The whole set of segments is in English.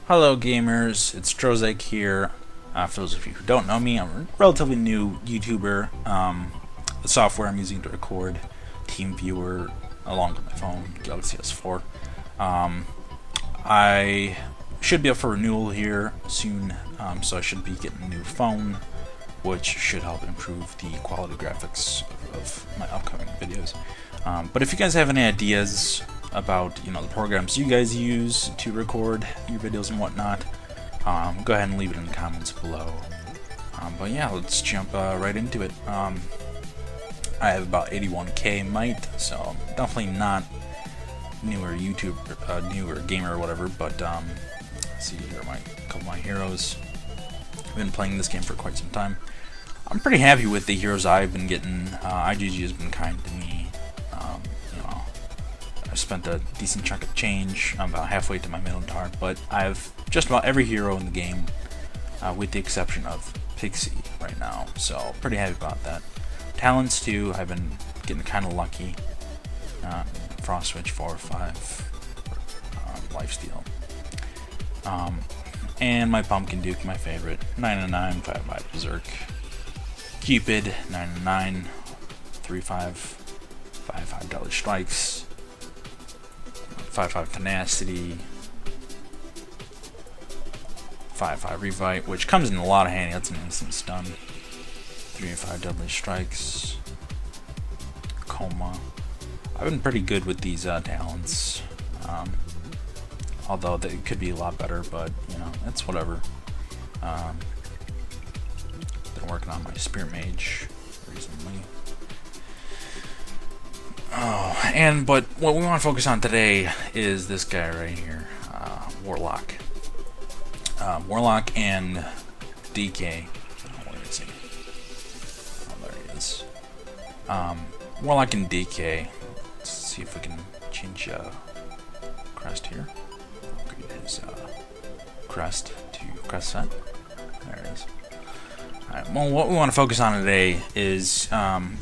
Hello gamers, it's Drozaik here. For those of you who don't know me, I'm a relatively new YouTuber. The software I'm using to record TeamViewer along with my phone, Galaxy S4. I should be up for renewal here soon, so I should be getting a new phone, which should help improve the quality graphics of my upcoming videos. But if you guys have any ideas about the programs you guys use to record your videos and whatnot, go ahead and leave it in the comments below. But yeah, let's jump right into it. I have about 81k might, so definitely not newer newer gamer or whatever. But let's see, here are a couple of my heroes. I've been playing this game for quite some time. I'm pretty happy with the heroes I've been getting. IGG has been kind to me. I spent a decent chunk of change. I'm about halfway to my Minotaur, but I have just about every hero in the game, with the exception of Pixie right now, so pretty happy about that. Talents too, I've been getting kind of lucky. Frost Switch 4 or 5, Lifesteal. And my Pumpkin Duke, my favorite, 9/9, 5/5 Berserk. Cupid, 9/9, 3/5, 5/5 Deadly Strikes. 5/5 Tenacity, 5/5 Revite, which comes in a lot of handy. That's an instant stun. 3/5 Deadly Strikes, Coma. I've been pretty good with these talents, although they could be a lot better, but it's whatever. Been working on my Spirit Mage recently. But what we want to focus on today is this guy right here, Warlock. Warlock and DK. Where is he? Oh, there he is. Warlock and DK. Let's see if we can change crest here. Upgrade his crest to crest set. There it is. Alright, well, what we want to focus on today is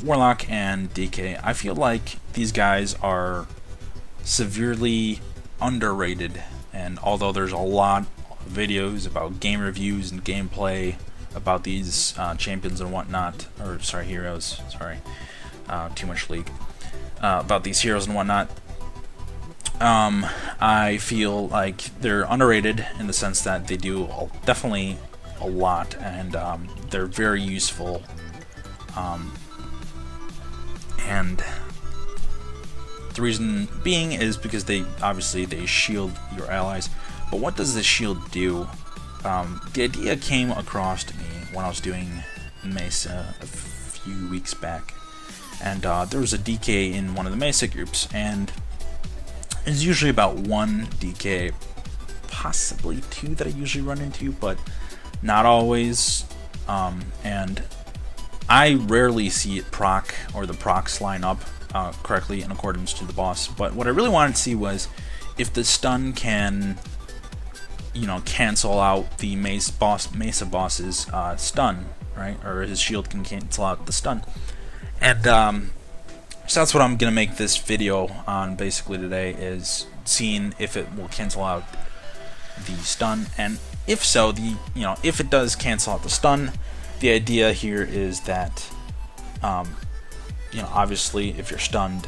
Warlock and DK. I feel like these guys are severely underrated, and although there's a lot of videos about game reviews and gameplay about these champions and whatnot, or sorry, heroes, sorry, too much league, about these heroes and whatnot, I feel like they're underrated in the sense that they do definitely a lot, and they're very useful, and the reason being is because they shield your allies. But what does this shield do? The idea came across to me when I was doing Mesa a few weeks back, and there was a DK in one of the Mesa groups, and it's usually about one DK, possibly two that I usually run into, but not always, and I rarely see it proc, or the procs line up correctly in accordance to the boss. But what I really wanted to see was if the stun can, cancel out the Mesa boss's stun, right? Or his shield can cancel out the stun. And so that's what I'm gonna make this video on basically today, is seeing if it will cancel out the stun, and if so, if it does cancel out the stun, the idea here is that, obviously, if you're stunned,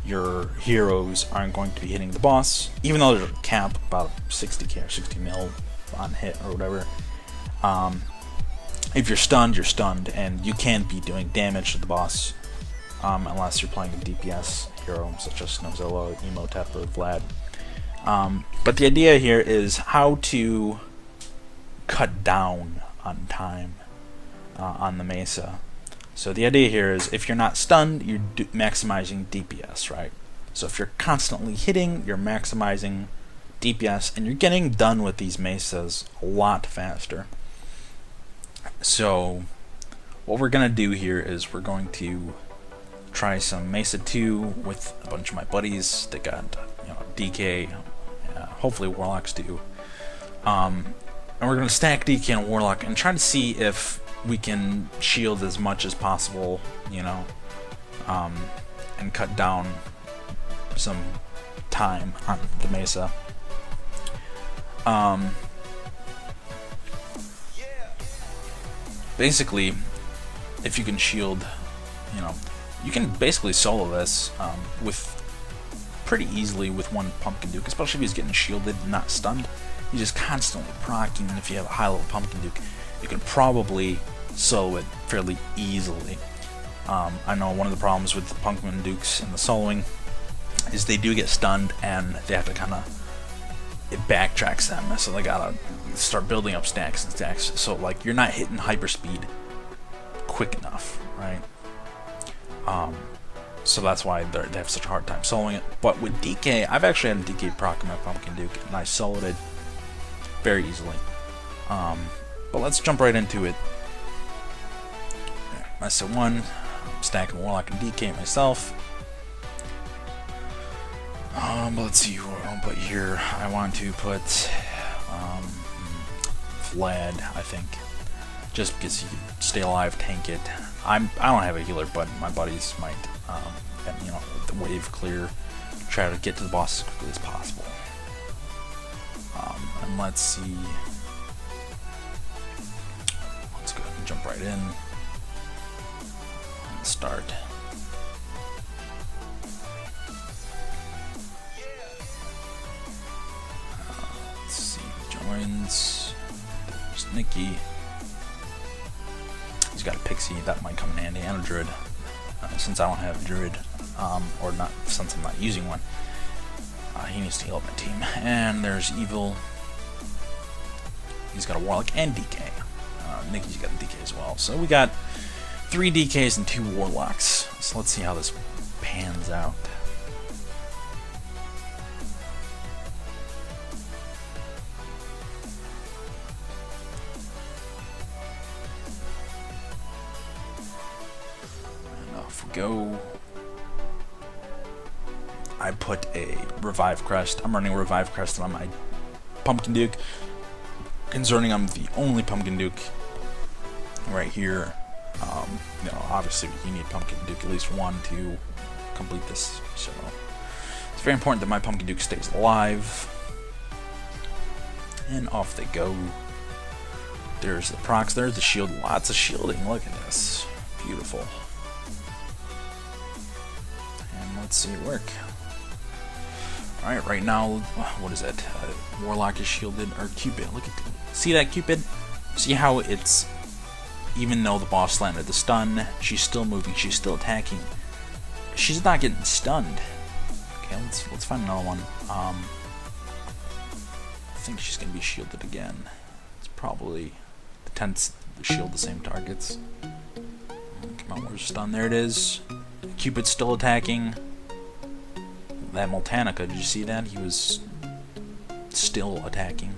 your heroes aren't going to be hitting the boss, even though there's a cap about 60k or 60 mil on hit or whatever. If you're stunned, and you can't be doing damage to the boss unless you're playing a DPS hero such as Snowzilla, Emotep, or Vlad. But the idea here is how to cut down on time on the Mesa. So the idea here is, if you're not stunned, you're maximizing DPS, right? So if you're constantly hitting, you're maximizing DPS, and you're getting done with these Mesas a lot faster. So what we're gonna do here is we're going to try some Mesa 2 with a bunch of my buddies. They got DK, hopefully Warlocks too. And we're going to stack DK and Warlock and try to see if we can shield as much as possible, and cut down some time on the Mesa. basically, if you can shield, you know, you can basically solo this with pretty easily with one Pumpkin Duke, especially if he's getting shielded and not stunned. He's just constantly proccing, and if you have a high level Pumpkin Duke, you can probably solo it fairly easily. I know one of the problems with the Pumpkin Dukes and the soloing is they do get stunned, and they have to kind of, it backtracks them, so they gotta start building up stacks and stacks, so like you're not hitting hyperspeed quick enough, right? So that's why they have such a hard time soloing it. But with DK, I've actually had a DK proc in my Pumpkin Duke, and I soloed it very easily. But let's jump right into it. Mesa 1, I'm stacking Warlock and DK myself. But let's see what I'll put here. I want to put Vlad, I think, just because he can stay alive, tank it. I don't have a healer, but my buddies might. And, you know, the wave clear, try to get to the boss as quickly as possible. And let's see. Let's go ahead and jump right in and start. Let's see who joins. There's Nikki. He's got a Pixie, that might come in handy, and a Druid. Since I don't have a Druid, or not, since I'm not using one, he needs to heal up my team. And there's Evil. He's got a Warlock and DK. Nikki's got a DK as well. So we got 3 DKs and 2 Warlocks. So let's see how this pans out. Go. I put a Revive Crest. I'm running a Revive Crest on my Pumpkin Duke. Concerning I'm the only Pumpkin Duke right here. You know, obviously you need Pumpkin Duke at least one to complete this. So it's very important that my Pumpkin Duke stays alive. And off they go. There's the procs. There's the shield. Lots of shielding. Look at this. Beautiful. Let's see it work. Alright, right now, what is that? Warlock is shielded, or Cupid. Look at that. See that Cupid? See how it's, even though the boss landed the stun, she's still moving, she's still attacking. She's not getting stunned. Okay, let's find another one. I think she's gonna be shielded again. It's probably the tents shield the same targets. Come on, where's stun? There it is. Cupid's still attacking. That Multanica, did you see that? He was still attacking.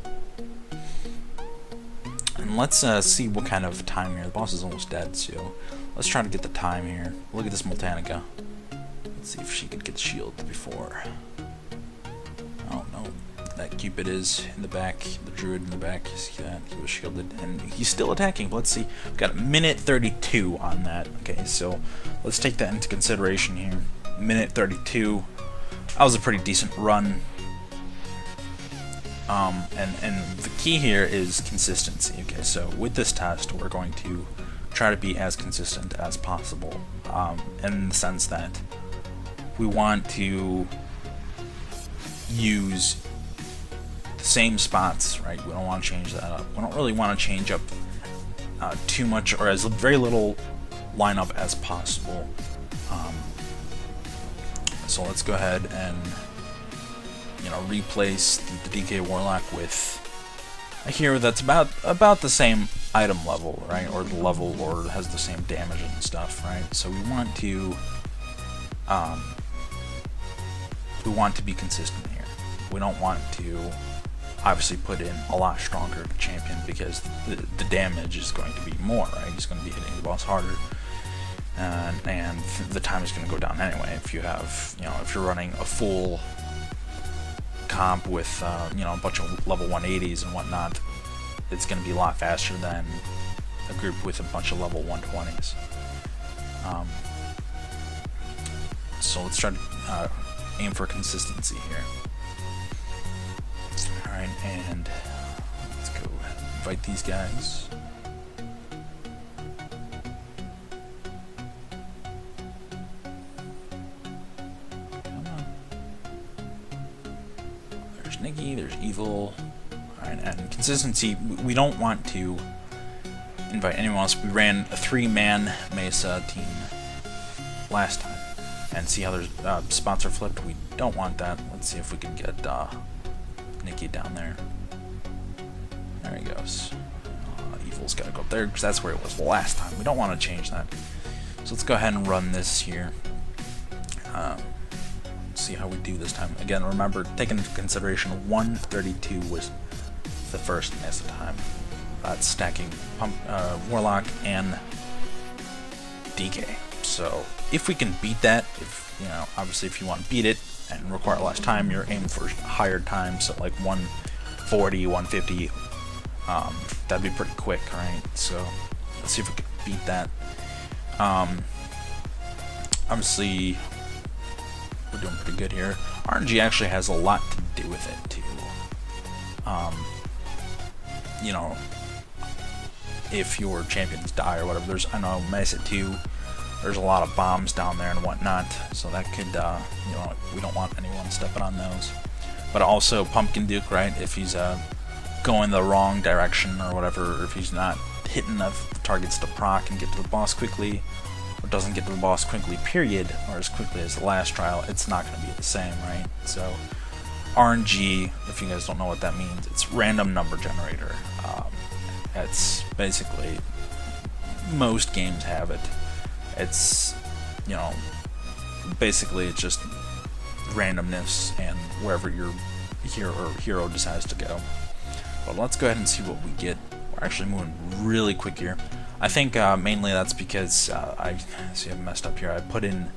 And let's see what kind of time here. The boss is almost dead, so let's try to get the time here. Look at this Multanica. Let's see if she could get the shield before. Oh no, that Cupid is in the back, the Druid in the back. See that? He was shielded, and he's still attacking. But let's see. We've got a minute 32 on that. Okay, so let's take that into consideration here. Minute 32. That was a pretty decent run. And the key here is consistency. Okay, so with this test, we're going to try to be as consistent as possible, in the sense that we want to use the same spots, right? We don't want to change that up. We don't really want to change up too much, or as very little lineup as possible. So let's go ahead and, you know, replace the DK Warlock with a hero that's about the same item level, right? Or the level, or has the same damage and stuff, right? So we want to be consistent here. We don't want to obviously put in a lot stronger champion, because the damage is going to be more, right? He's going to be hitting the boss harder. And the time is going to go down anyway. If you have, you know, if you're running a full comp with, you know, a bunch of level 180s and whatnot, it's going to be a lot faster than a group with a bunch of level 120s. So let's try to aim for consistency here. Alright, and let's go invite these guys. Nikki, there's Evil. Alright, and consistency, we don't want to invite anyone else. We ran a 3-man Mesa team last time, and see how there's spots are flipped. We don't want that. Let's see if we can get Nikki down there. There he goes. Evil's got to go up there because that's where it was last time. We don't want to change that. So let's go ahead and run this here. See how we do this time. Again, remember, take into consideration 132 was the first Mesa time. That's stacking Warlock and DK. So if we can beat that, if you know, obviously if you want to beat it and require less time, you're aiming for higher times, so like 140, 150. That'd be pretty quick, right? So let's see if we can beat that. Obviously, we're doing pretty good here. RNG actually has a lot to do with it too. You know, if your champions die or whatever, there's, I know Mesa 2, there's a lot of bombs down there and whatnot, so that could, you know, we don't want anyone stepping on those. But also Pumpkin Duke, right? If he's going the wrong direction or whatever, or if he's not hitting enough targets to proc and get to the boss quickly, or doesn't get to the boss quickly, period, or as quickly as the last trial, it's not going to be the same, right? So RNG, if you guys don't know what that means, it's random number generator. It's basically, most games have it. It's, you know, basically it's just randomness and wherever your hero decides to go. But let's go ahead and see what we get. We're actually moving really quick here. I think mainly that's because I messed up here. I put in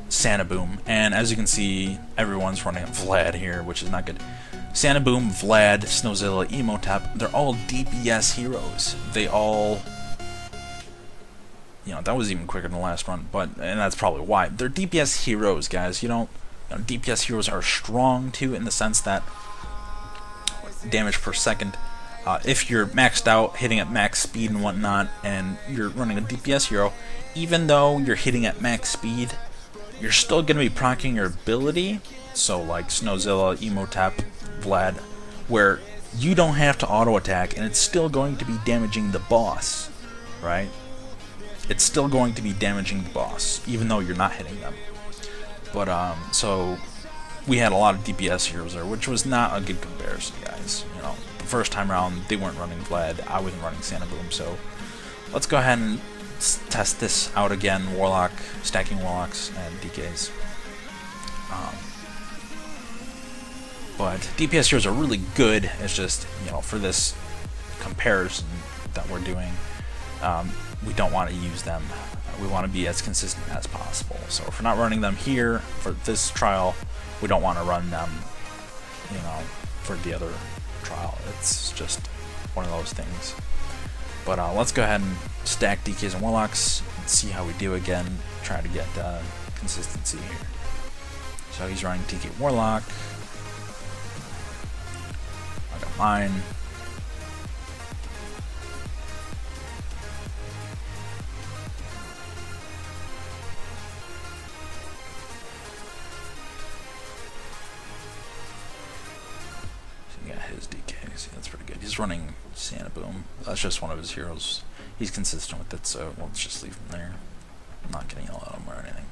Santa Boom, and as you can see, everyone's running Vlad here, which is not good. Santa Boom, Vlad, Snowzilla, Emotap, they're all DPS heroes. They all, you know, that was even quicker than the last run, and that's probably why. They're DPS heroes, guys. You know, DPS heroes are strong too, in the sense that damage per second. If you're maxed out, hitting at max speed and whatnot, and you're running a DPS hero, even though you're hitting at max speed, you're still going to be proccing your ability. So like Snowzilla, Emotap, Vlad, where you don't have to auto attack, and it's still going to be damaging the boss, right? It's still going to be damaging the boss, even though you're not hitting them. But so we had a lot of DPS heroes there, which was not a good comparison, guys. You know, the first time around they weren't running Vlad, I wasn't running Santa Boom, so let's go ahead and test this out again. Warlock, stacking Warlocks and DKs. But DPS heroes are really good. It's just, you know, for this comparison that we're doing, we don't want to use them. We want to be as consistent as possible. So if we're not running them here for this trial, we don't want to run them, you know, for the other trial. It's just one of those things. But let's go ahead and stack DKs and Warlocks and see how we do again. Try to get consistency here. So he's running DK Warlock. I got mine. His DK. See, that's pretty good. He's running Santa Boom. That's just one of his heroes. He's consistent with it, so let's just leave him there. I'm not gonna yell at him or anything.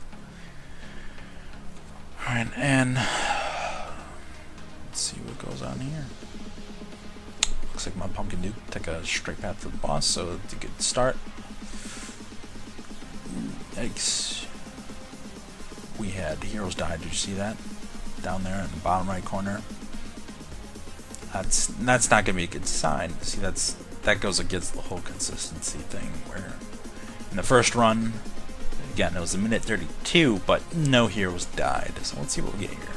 Alright, and let's see what goes on here. Looks like my Pumpkin Duke took a straight path to the boss, so it's a good start. Yikes. We had heroes die. Did you see that? Down there in the bottom right corner. That's not gonna be a good sign. See, that goes against the whole consistency thing. Where in the first run, again, it was a minute 32, but no heroes died. So let's see what we get here.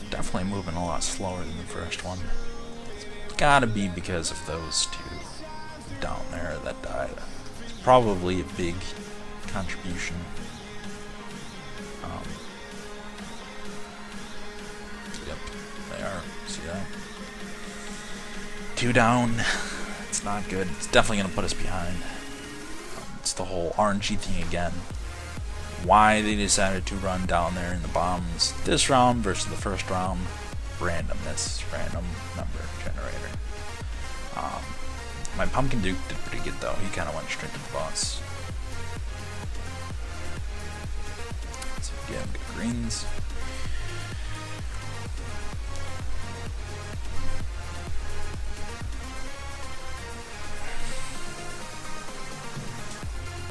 Definitely moving a lot slower than the first one. gotta be because of those two down there that died. It's probably a big contribution. Yep, they are. See that? 2 down. It's not good. It's definitely gonna put us behind. It's the whole RNG thing again. Why they decided to run down there in the bombs this round versus the first round. Randomness, random number generator. My Pumpkin Duke did pretty good though. He kind of went straight to the boss. So again, good greens.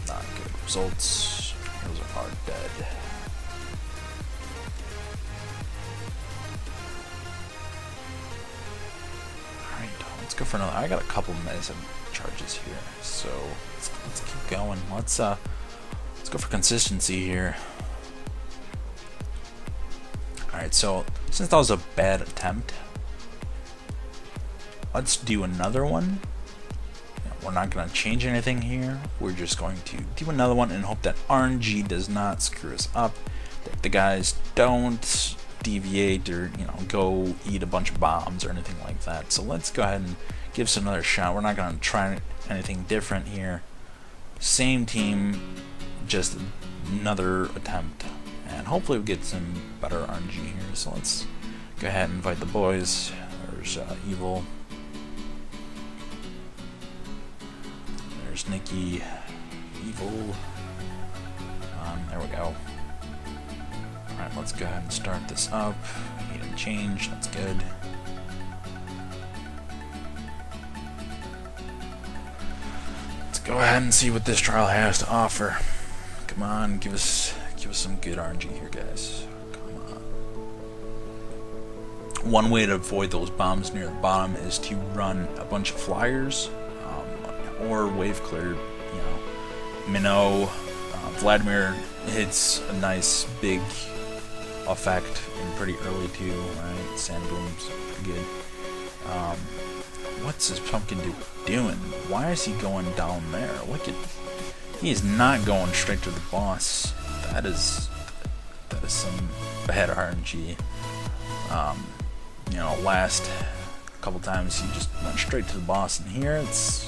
Not good results. Those are dead. Let's go for another. I got a couple medicine charges here, so let's keep going. Let's go for consistency here. All right, so since that was a bad attempt, let's do another one. We're not going to change anything here. We're just going to do another one and hope that RNG does not screw us up. That the guys don't deviate or go eat a bunch of bombs or anything like that. So let's go ahead and give us another shot. We're not going to try anything different here. Same team, just another attempt, and hopefully we get some better RNG here. So let's go ahead and invite the boys. There's Evil, there's Nikki, Evil. There we go. Alright, let's go ahead and start this up. He didn't change, that's good. Let's go ahead and see what this trial has to offer. Come on, give us some good RNG here, guys. Come on. One way to avoid those bombs near the bottom is to run a bunch of flyers, or wave clear. Minnow, Vladimir hits a nice big effect and pretty early too, right? Sand Boom's pretty good. What's this Pumpkin Duke doing? Why is he going down there? Look at, he is not going straight to the boss. That is some bad RNG. Last couple times he just went straight to the boss, and here it's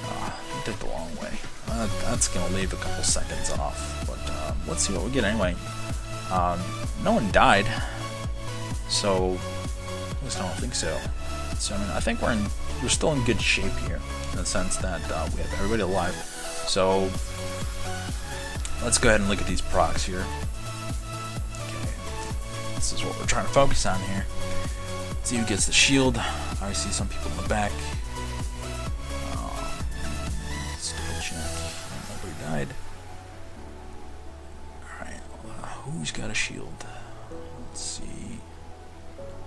he took the long way. That's gonna leave a couple seconds off, but let's see what we get anyway. No one died, so at least I don't think so. So I think we're still in good shape here, in the sense that we have everybody alive. So let's go ahead and look at these procs here. Okay, this is what we're trying to focus on here. See who gets the shield. I see some people in the back. Still check. Nobody died. Who's got a shield? Let's see.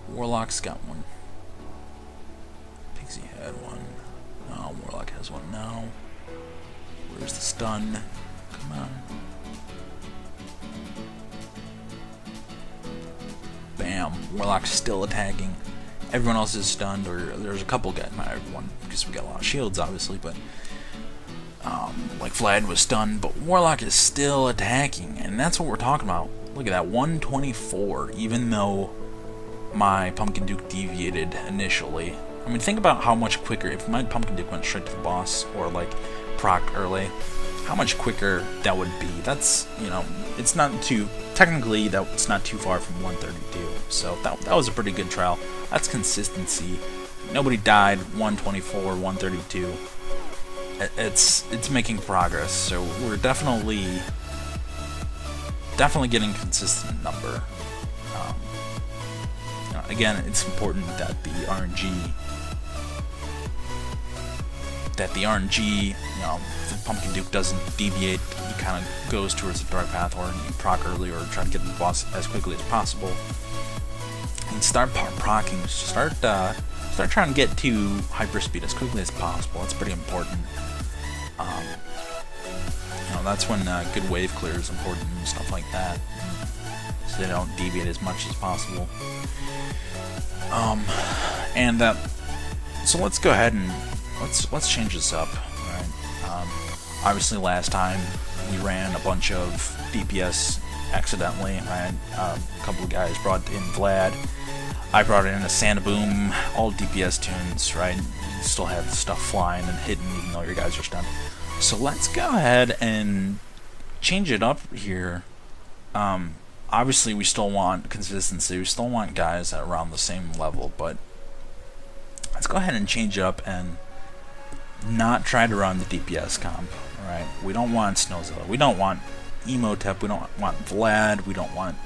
Warlock's got one. Pixie had one. Oh, Warlock has one now. Where's the stun? Come on. Bam. Warlock's still attacking. Everyone else is stunned, or there's a couple guys, not everyone, because we got a lot of shields, obviously, but like Vlad was stunned, but Warlock is still attacking, and that's what we're talking about. Look at that, 124, even though my Pumpkin Duke deviated initially. I mean, think about how much quicker, if my Pumpkin Duke went straight to the boss, or like proc early, how much quicker that would be. That's, it's not too, technically that's not too far from 132, so that was a pretty good trial. That's consistency. Nobody died, 124, 132. It's making progress, so we're definitely getting consistent number. Again, it's important that the RNG, the Pumpkin Duke doesn't deviate. He kind of goes towards the dark path, or you proc early, or try to get the boss as quickly as possible. And start procking. Start trying to get to hyperspeed as quickly as possible. That's pretty important. That's when good wave clear is important and stuff like that, so they don't deviate as much as possible. And so let's go ahead and let's change this up. All right. Obviously, last time we ran a bunch of DPS accidentally. Right. A couple of guys brought in Vlad. I brought in a Sandaboom, all DPS tunes. Right. You still have stuff flying and hitting, even though your guys are stunned. So let's go ahead and change it up here. Obviously, we still want consistency. We still want guys at around the same level, but let's go ahead and change it up and not try to run the DPS comp. Right? We don't want Snowzilla. We don't want Emotep. We don't want Vlad. We don't want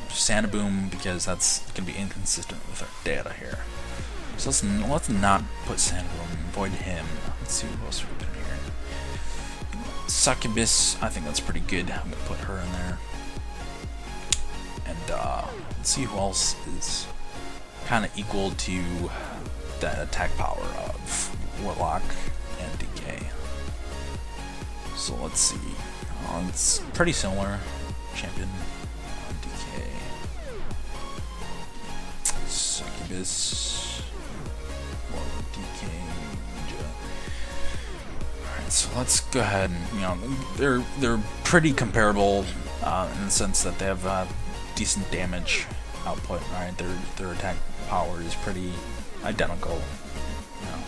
Sandaboom, because that's going to be inconsistent with our data here. So let's not put Sandaboom and avoid him. Let's see what else we put in here. Succubus, I think that's pretty good. I'm going to put her in there. And let's see who else is kind of equal to that attack power of Warlock and DK. So let's see. It's pretty similar. Champion, DK, Succubus, DK, Ninja. Alright, so let's go ahead and, you know, they're pretty comparable in the sense that they have decent damage output. Right, their attack power is pretty identical. You know,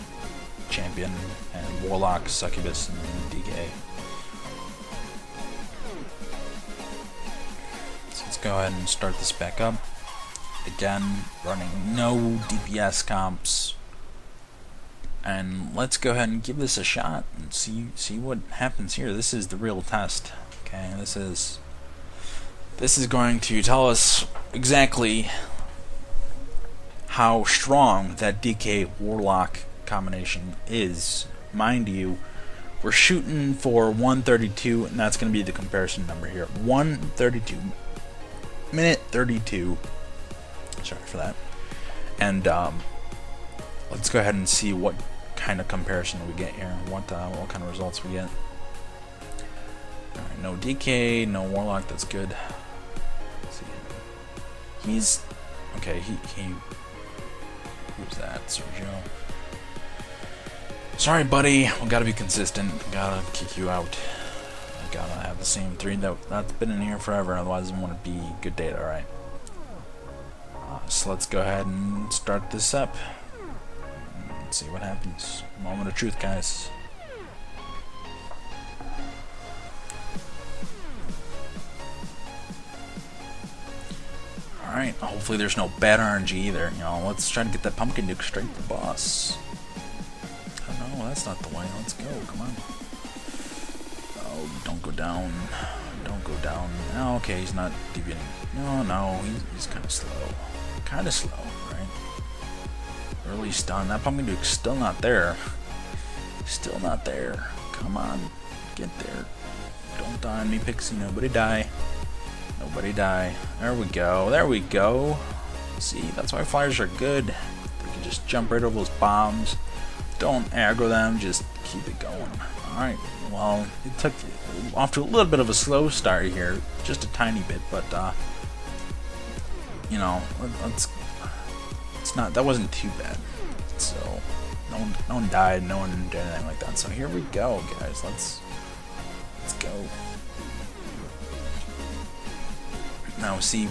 Champion and Warlock, Succubus, and DK. Let's go ahead and start this back up. Again, running no DPS comps. And let's go ahead and give this a shot and see what happens here. This is the real test. Okay, this is going to tell us exactly how strong that DK Warlock combination is. Mind you, we're shooting for 132, and that's going to be the comparison number here. 132. Minute 32. Sorry for that. And let's go ahead and see what kind of comparison we get here. What kind of results we get. Alright, no DK, no Warlock. That's good. Let's see. He's okay. He who's that? Sergio. Sorry, buddy. We gotta be consistent. We gotta kick you out. Gotta have the same 3 that's been in here forever, otherwise it wouldn't be good data, right? So let's go ahead and start this up and see what happens. Moment of truth, guys. Alright, hopefully there's no bad RNG either. You know, let's try to get that pumpkin nuke straight to the boss. Oh no, that's not the way. Let's go, come on. Oh, don't go down. Don't go down. Oh, okay, he's not deviating. No, he's kind of slow. Kind of slow, right? Early stun. That pumpkin nuke's still not there. Still not there. Come on, get there. Don't die on me, Pixie. Nobody die. Nobody die. There we go. There we go. See, that's why flyers are good. They can just jump right over those bombs. Don't aggro them. Just keep it going. Alright, well, it took off to a little bit of a slow start here, just a tiny bit, but you know, that wasn't too bad. So no one died, no one did anything like that. So here we go, guys. Let's go. Now see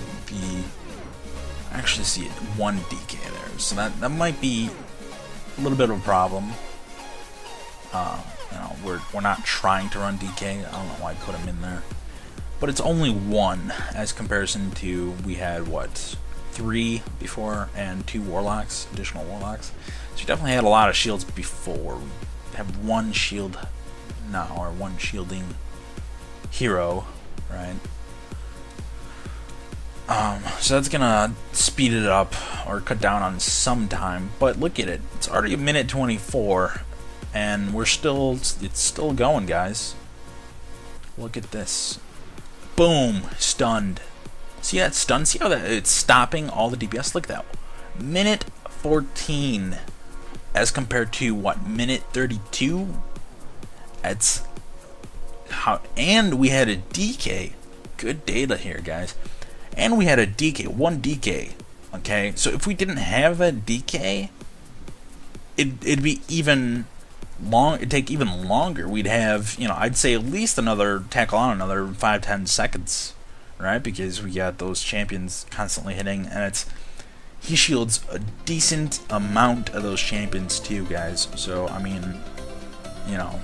I actually see 1 DK there, so that might be a little bit of a problem. You know, we're not trying to run DK. I don't know why I put him in there, but it's only 1 as comparison to we had what 3 before and 2 Warlocks, additional Warlocks. So we definitely had a lot of shields before. We have 1 shield now, or 1 shielding hero, right? So that's gonna speed it up or cut down on some time. But look at it; it's already a minute 24. And it's still going, guys. Look at this. Boom! Stunned. See that stun? See how it's stopping all the DPS? Look at that. Minute 14. As compared to, what, minute 32? That's how... And we had a DK. Good data here, guys. and we had a DK, 1 DK. Okay, so if we didn't have a DK, it'd be even it'd take even longer. We'd have, you know, I'd say at least another tackle on another 5-10 seconds, right? Because we got those champions constantly hitting, and he shields a decent amount of those champions too, guys. So I mean, you know,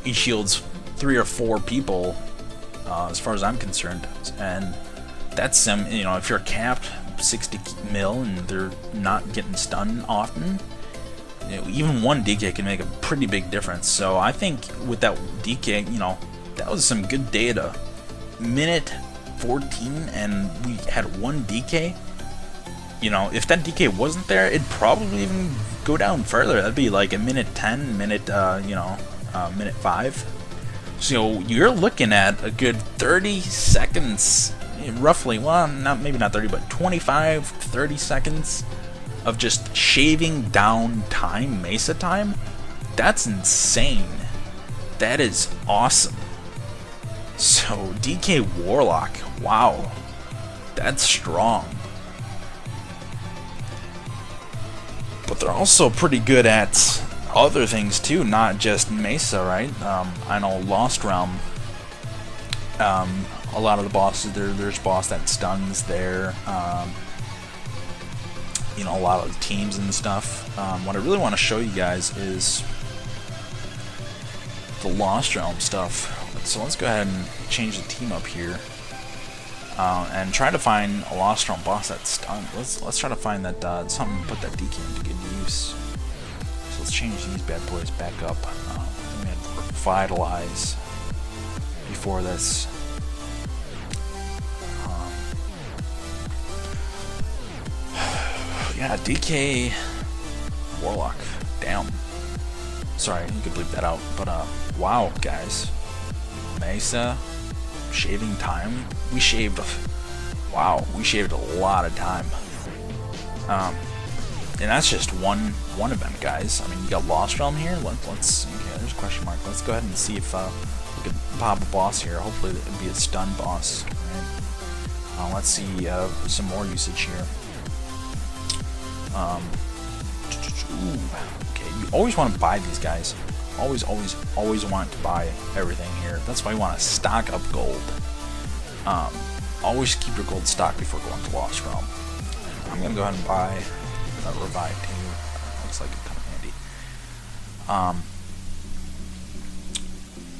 he shields 3 or 4 people as far as I'm concerned, and that's you know, if you're capped 60 mil and they're not getting stunned often, you know, even 1 DK can make a pretty big difference. So I think with that DK, you know, that was some good data. Minute 14 and we had 1 DK. You know, if that DK wasn't there, it'd probably even go down further. That'd be like a minute 10, minute minute 5. So you're looking at a good 30 seconds, roughly. Well, maybe not 30, but 25 to 30 seconds of just shaving down time, Mesa time. That's insane. That is awesome. So DK Warlock, wow, that's strong. But they're also pretty good at other things too, not just Mesa, right? I know Lost Realm, a lot of the bosses, there's boss that stuns there. You know, a lot of teams and stuff. What I really want to show you guys is the Lost Realm stuff. So let's go ahead and change the team up here and try to find a Lost Realm boss that's stunned. Let's try to find that something to put that DK into good use. So let's change these bad boys back up. We had Revitalize before this. Yeah, DK Warlock. Damn. Sorry, you could bleep that out. But wow, guys. Mesa shaving time. We shaved. Wow, we shaved a lot of time. And that's just one event, guys. I mean, you got Lost Realm here. Let's okay, there's a question mark. Let's go ahead and see if we can pop a boss here. Hopefully, it'll be a stun boss. Right? Let's see some more usage here. Ooh, okay, you always want to buy these guys. Always want to buy everything here. That's why you want to stock up gold. Always keep your gold stocked before going to Lost Realm. I'm gonna go ahead and buy that Revive too. Looks like it's kind of handy.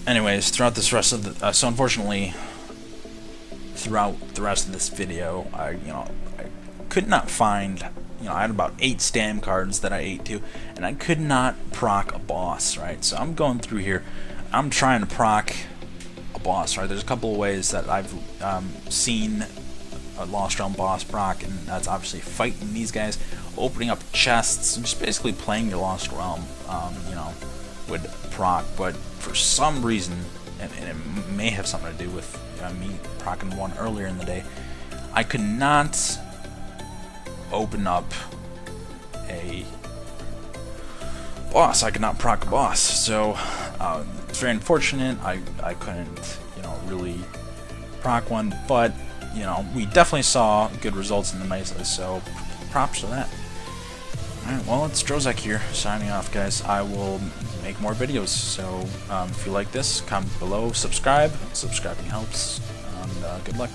Anyways, throughout this rest of the so unfortunately, throughout the rest of this video, I could not find. You know, I had about 8 stam cards that I ate to, and I could not proc a boss, right? So I'm going through here. I'm trying to proc a boss, right? There's a couple of ways that I've seen a Lost Realm boss proc, and that's obviously fighting these guys, opening up chests, just basically playing your Lost Realm, you know, with proc. But for some reason, and it may have something to do with me procking one earlier in the day, I could not open up a boss. I could not proc a boss, so it's very unfortunate. I couldn't, you know, really proc one, but you know, we definitely saw good results in the Mesa, so props to that. Alright, well, it's Drozaik here, signing off, guys. I will make more videos, so if you like this, comment below, subscribing helps, and good luck.